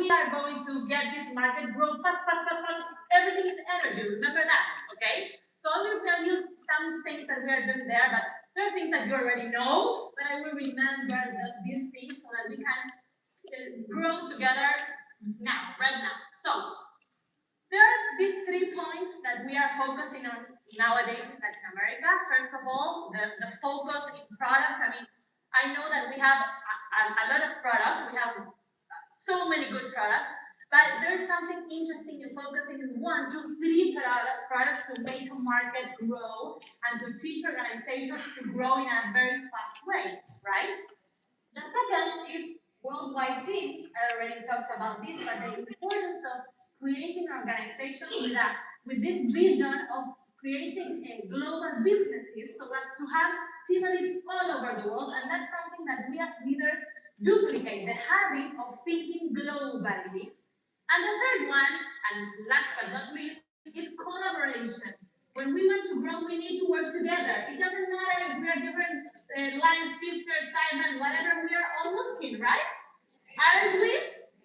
we are going to get this market grow fast, fast, fast, fast. Everything is energy. Remember that, okay? So I will tell you some things that we are doing there, but there are things that you already know, but I will remember these things so that we can grow together now, right now. So there are these 3 points that we are focusing on nowadays in Latin America. First of all, the focus in products. I mean, I know that we have a lot of products. We have so many good products, but there's something interesting in focusing on 1, 2, 3 products to make a market grow and to teach organizations to grow in a very fast way, right? The second is worldwide teams. I already talked about this, but the importance of creating organizations with this vision of creating a global businesses so as to have team leads all over the world, and that's something that we as leaders duplicate the habit of thinking globally. And the third one, and last but not least, is collaboration. When we want to grow, we need to work together. It doesn't matter if we are different lines, sisters, Simon, whatever, we are all Muslim, right? Aren't we?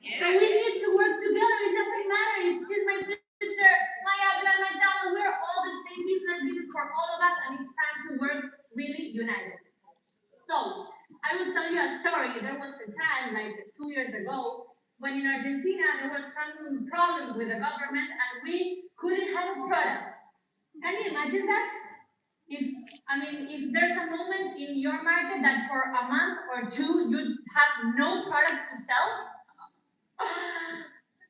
Yes. So we need to work together. It doesn't matter if she's my sister, my abla, my dama, we're all the same business. This is for all of us, and it's time to work really united. So, I will tell you a story. There was a time, like 2 years ago, when in Argentina there was some problems with the government and we couldn't have a product. Can you imagine that? If if there's a moment in your market that for a month or two you have no products to sell,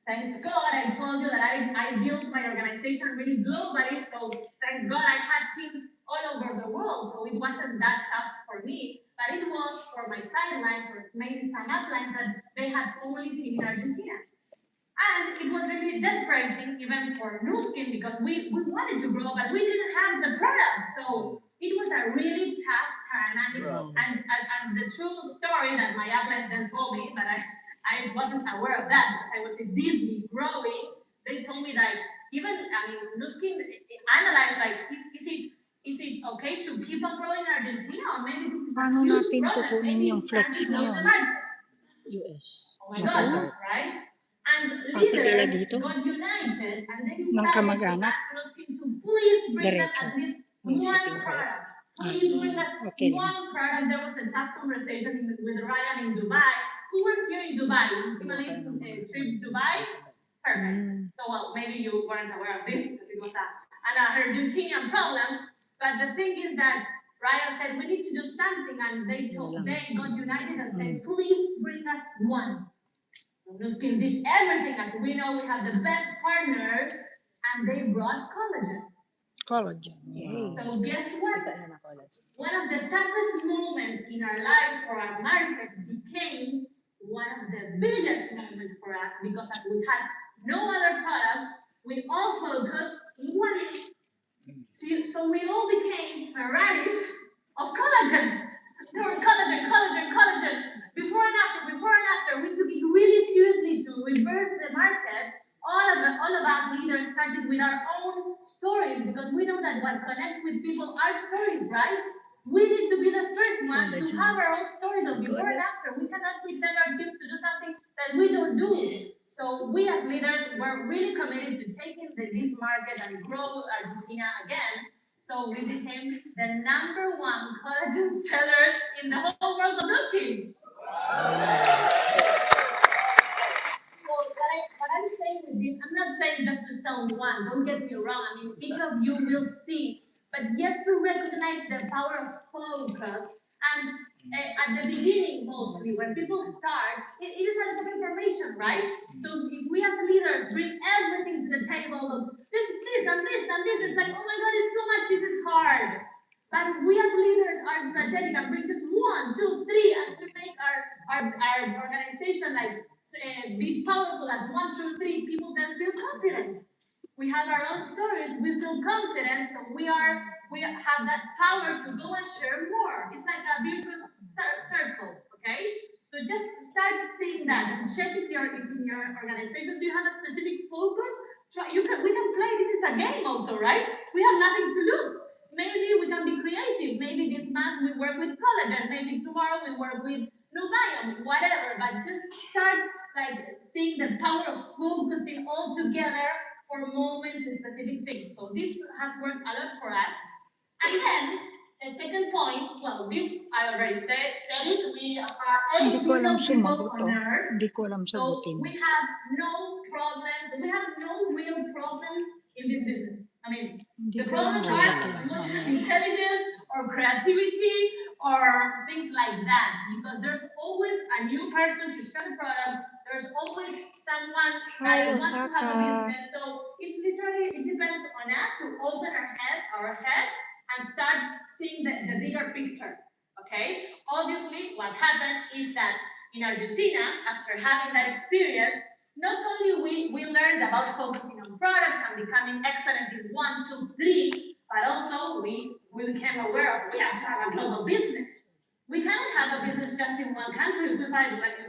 thanks God I told you that I built my organization really globally, so thanks God I had teams all over the world, so it wasn't that tough for me, but it was for my sidelines or maybe some uplines that they had only team in Argentina. And it was really desperate even for Nu Skin because we wanted to grow, but we didn't have the product. So it was a really tough time. And the true story that my uplines then told me, but I wasn't aware of that because I was in Disney growing. They told me that Nu Skin analyzed like, is it okay to keep on growing in Argentina or maybe this is a Paano huge natin problem? kukunin Maybe yung it's time flex to na close the yun? market. US. Oh my God, Naku, right? And papatila leaders dito. got united and they Ng decided to kamag-anak. ask Ruskin to please bring them Diretso. at least May one shipping cart. product. Please bring us Okay lang. one product. There was a tough conversation with Ryan in Dubai. Who were here in Dubai? Ultimately, trip Dubai. Perfect. So, well, maybe you weren't aware of this because it was an Argentinian problem. But the thing is that Ryan said we need to do something, and they got united and said, please bring us one. Nu Skin did everything. As we know, we have the best partner, and they brought collagen. Collagen, yay. So guess what? One of the toughest moments in our lives for our market became one of the biggest moments for us because as we had no other products, we all focused in one. So we all became Ferraris of collagen. There were collagen, collagen, collagen. Before and after, we took it really seriously to rebirth the market. All of us leaders started with our own stories because we know that what connects with people are stories, right? We need to be the first one to have our own stories of before and after. We cannot pretend our teams to do something that we don't do. So we as leaders were really committed to taking this market and grow Argentina again. So we became the #1 collagen sellers in the whole world of Nu Skin. So what I'm saying with this, I'm not saying just to sell one. Don't get me wrong. I mean, each of you will see, but yes, to recognize the power of focus. And at the beginning, mostly when people start, it is a lot of information, right? So if we as leaders bring everything to the table, of this and this and this, it's like, oh my God, it's too much. This is hard. But we as leaders are strategic and bring just 1, 2, 3, and we make our organization like be powerful at 1, 2, 3, people then feel confident. We have our own stories, we feel confident, so we have that power to go and share more. It's like a virtuous circle, okay? So just start seeing that and check if in your organizations do you have a specific focus. We can play. This is a game also, right? We have nothing to lose. Maybe we can be creative. Maybe this month we work with collagen. Maybe tomorrow we work with Nubian, whatever. But just start like seeing the power of focusing all together for moments and specific things. So this has worked a lot for us. And then the second point, well, this I already said it. We are Hindi 8 ko alam billion people sumagot, on oh. Earth. Hindi ko alam So sagutin. we have no problems. We have no real problems in this business. I mean, Hindi the ko alam problems are sagutin. emotional intelligence or creativity or things like that. Because there's always a new person to share the product. There's always someone Hi, that wants to have a Osaka. business. So it's literally, it depends on us to open our heads and start seeing the bigger picture. Okay? Obviously, what happened is that in Argentina, after having that experience, not only we learned about focusing on products and becoming excellent in one, two, three, but also we became aware of we have to have a global business. We cannot have a business just in one country if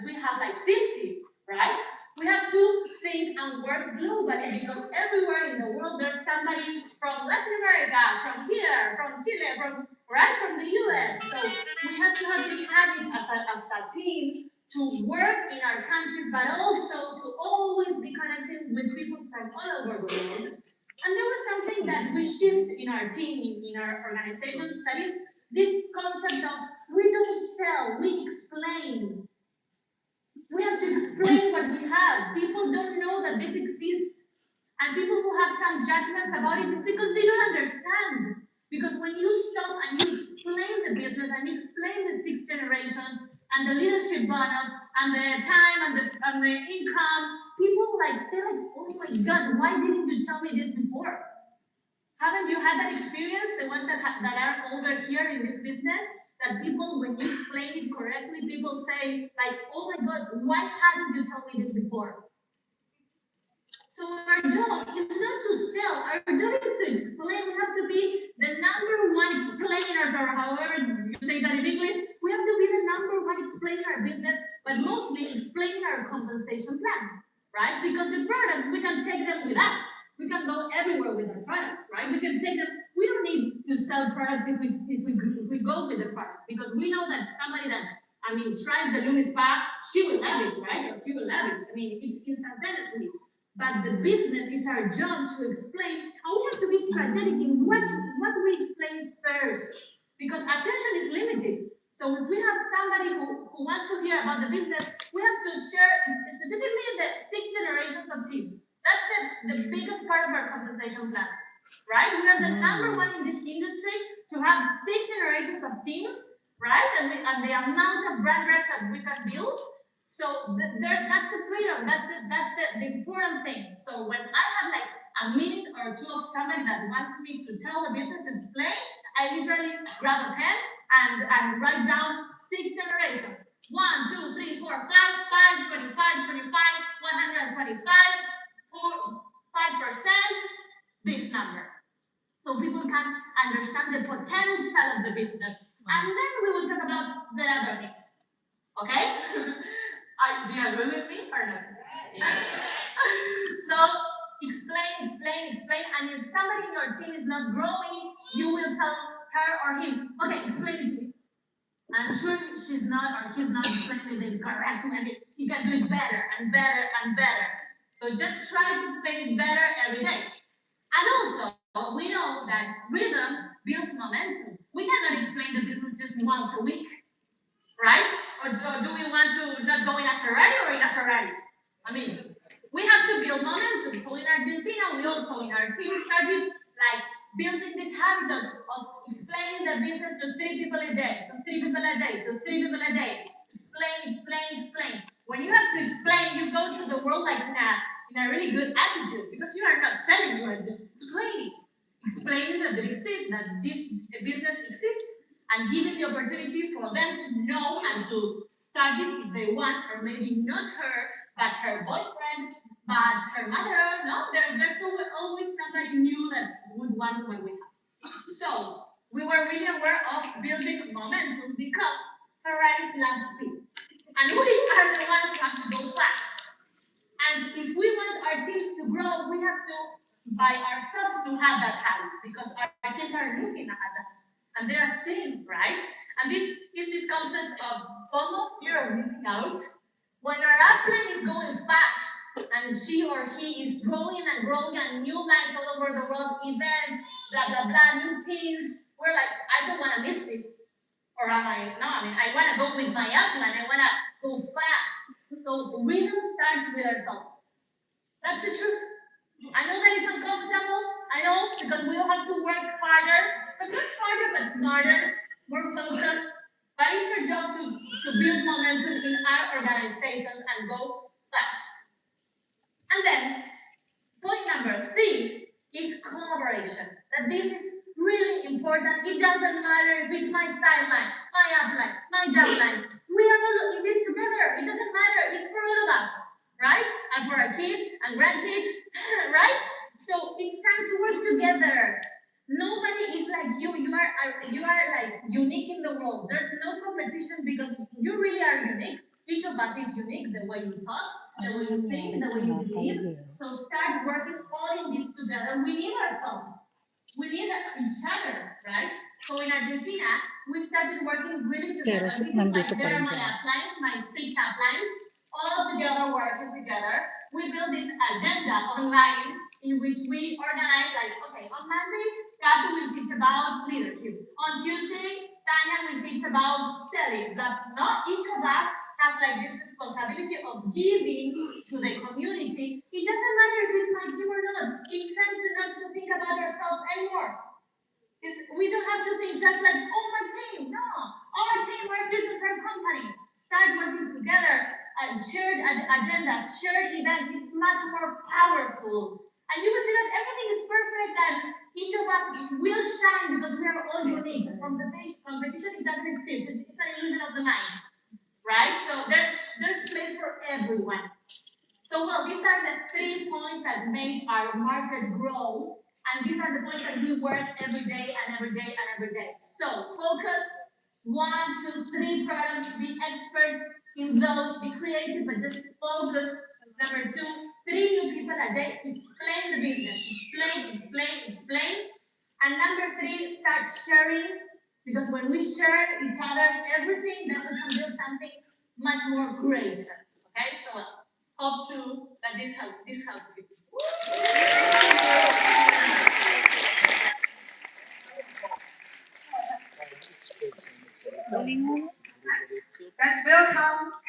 we have like 50, right? We have to think and work globally because everywhere in the world there's somebody from Latin America, from here, from Chile, from the US. So we have to have this habit as a team to work in our countries, but also to always be connecting with people from all over the world. And there was something that we shift in our team, in our organization, that is this concept of we don't sell, we explain. We have to explain what we have. People don't know that this exists. And people who have some judgments about it is because they don't understand. Because when you stop and you explain the business and you explain the 6 generations and the leadership bonus and the time and the income, people like stay like, oh my God, why didn't you tell me this before? Haven't you had that experience? The ones that are older here in this business, that people, when you explain it correctly, people say like, "Oh my God, why hadn't you told me this before?" So our job is not to sell. Our job is to explain. We have to be the number one explainers, or however you say that in English. We have to be the number one explaining our business, but mostly explaining our compensation plan, right? Because the products we can take them with us. We can go everywhere with our products, right? We can take them. We don't need to sell products if we go with the product because we know that somebody that tries the Lumi Spa, she will love it, right? Or he will love it. I mean, it's instantaneously. But the business is our job to explain, and we have to be strategic in what we explain first, because attention is limited. So if we have somebody who wants to hear about the business, we have to share specifically the 6 generations of teams. That's the biggest part of our compensation plan, right? We are the number one in this industry to have 6 generations of teams, right? And the amount of brand reps that we can build. So that's the freedom. That's the important thing. So when I have like a minute or two of somebody that wants me to tell the business to explain, I literally grab a pen and write down 6 generations. 1, 2, 3, 4, 5, 5, 25, 25, 125, 5%, this number. So people can understand the potential of the business. And then we will talk about the other things. Okay? Do you agree with me or not? Yeah. So explain. And if somebody in your team is not growing, you will tell her or him, okay, explain it to me. I'm sure she's not or he's not explaining it correctly. I mean, he can do it better and better and better. So just try to explain it better every day. And also, we know that rhythm builds momentum. We cannot explain the business just once a week, right? Or do we want to not go in a Ferrari or in a Ferrari? I mean, we have to build momentum. So in Argentina, we also in our team started like building this habit of explaining the business to 3 people a day, to 3 people a day, to 3 people a day. Explain. When you have to explain, you go to the world like in a really good attitude because you are not selling, you are just explaining that it exists, that this business exists, and giving the opportunity for them to know and to start it if they want, or maybe not her, but her boyfriend, but her mother. No, there's always somebody new that would want what we have. So we were really aware of building momentum because Ferraris love speed, and we are the ones who have to go fast. And if we want our teams to grow, we have to, by ourselves, to have that habit because our teams are looking at us and they are seeing, right? And this is this concept of FOMO, fear of missing out. When our upline is going fast and she or he is growing and growing and new lines all over the world, events, blah blah blah, new pins, we're like, I don't want to miss this. Or am I? No, I mean, I want to go with my upline. I want to go fast. So rhythm starts with ourselves. That's the truth. I know that it's uncomfortable. I know because we all have to work harder, but not harder, but smarter, more focused. But it's our job to build momentum in our organizations and go fast. And then point number three is collaboration. That this is really important. It doesn't matter if it's my sideline, my upline, my downline. We are all in this together. It doesn't matter. It's for all of us, right? And for our kids and grandkids, right? So it's time to work together. Nobody is like you. You are like unique in the world. There's no competition because you really are unique. Each of us is unique. The way you talk, the way you think, the way you believe. So start working all in this together. We need ourselves. We need each other, right? So in Argentina, we started working really together. Pero This is nandito like pa there are rin my sila. uplines, my 6 uplines, all together working together. We built this agenda online in which we organize like, okay, on Monday, Kato will teach about leadership. On Tuesday, Tanya will teach about selling. But not each of us has like this responsibility of giving to the community. It doesn't matter if it's my team or not. It's time to not to think about ourselves anymore. We don't have to think just like, oh, my team. No, our team, our business, our company. Start working together. Shared agendas, shared events. It's much more powerful. And you will see that everything is perfect and each of us will shine because we are all unique. Competition it doesn't exist. It's an illusion of the mind, right? So there's place for everyone. So well, these are the 3 points that make our market grow, and these are the points that we work every day and every day and every day. So focus, 1, 2, 3 products, be experts in those, be creative, but just focus. Number 2, 3 new people a day, explain the business, explain. And number 3, start sharing, because when we share each other's everything, then we can build something much more greater. Okay, so hope to that this helps you. Let's welcome